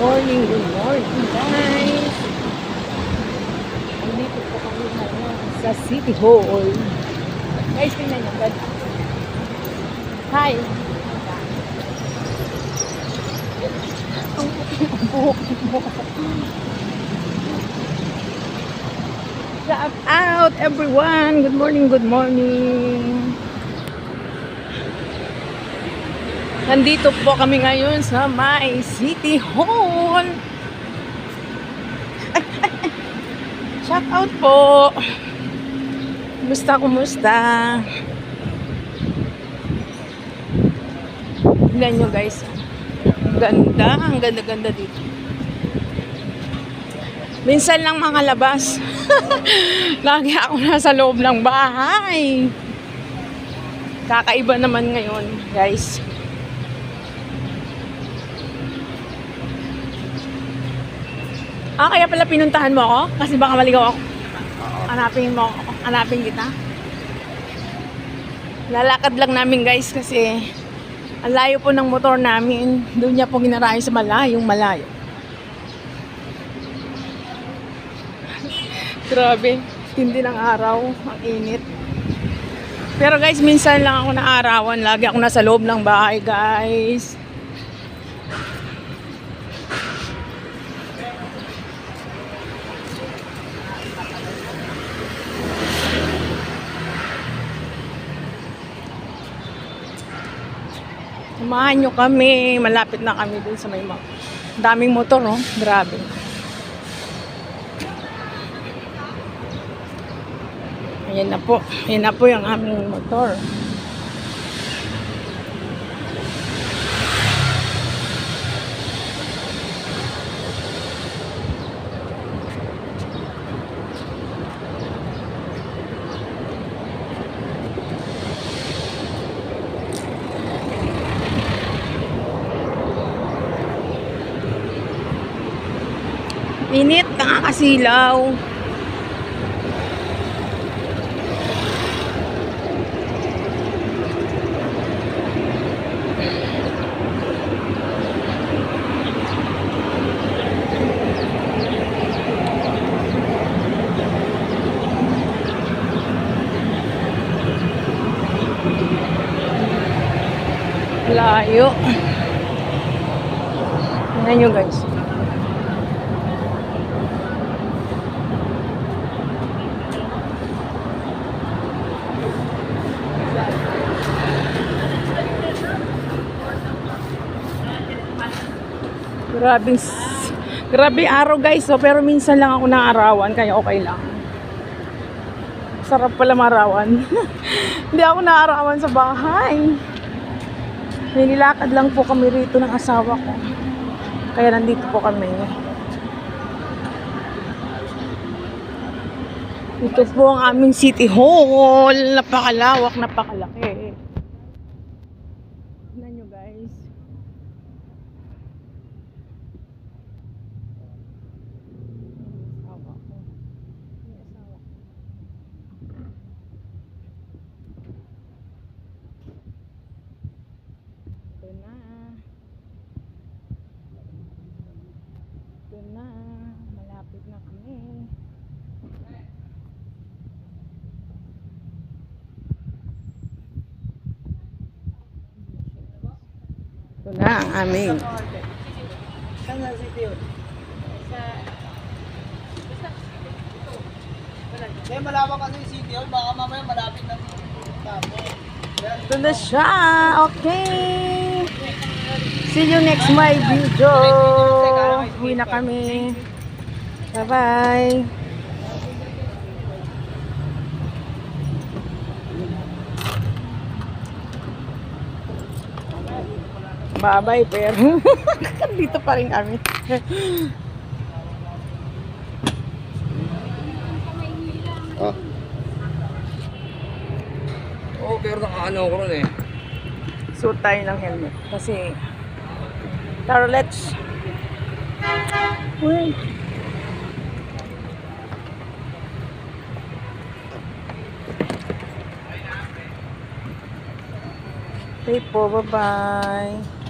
Good morning guys. Nandito po kami ngayon sa City Hall. Guys, tingnan nyo. Hi. Ang buhok mo. Shout out everyone. Good morning, good morning. Nandito po kami ngayon sa may City Hall. Shout out po. Kumusta? Tignan nyo guys. Ang ganda dito. Minsan lang makalabas. Lagi ako nasa loob ng bahay. Kakaiba naman ngayon guys. Kaya pala pinuntahan mo ako? Kasi baka maligaw ako. Hanapin kita. Lalakad lang namin guys kasi ang layo po ng motor namin. Doon niya po ginarayo sa malayo. Grabe, tindi ng araw, ang init. Pero guys, minsan lang ako naarawan. Lagi ako nasa loob ng bahay guys. Samahan nyo kami. Malapit na kami dun sa may daming motor, no? Grabe. Ayan na po. Ayan na po yung aming motor. Init, nakakasilaw. Layo. Tingnan nyo guys. Grabe araw guys, so, pero minsan lang ako naarawan kaya okay lang. Sarap pala marawan. Hindi ako naarawan sa bahay. Nilakad lang po kami rito ng asawa ko. Kaya nandito po kami. Ito po ang aming City Hall. Napakalawak, napakalaki. Tignan nyo guys. Ito na, malapit na kami. Ito na ang aming. Kaya malawak kasi yung city hall, baka mamaya malapit na tapo. Ito na siya. Okay. See you next my video. Uwi na kami. Bye-bye. Bye-bye, pero dito pa rin kami. Oo, pero nakaano ko ron eh. Suot tayo ng helmet. Kasi, tara, let's. Uy. Okay po, bye-bye.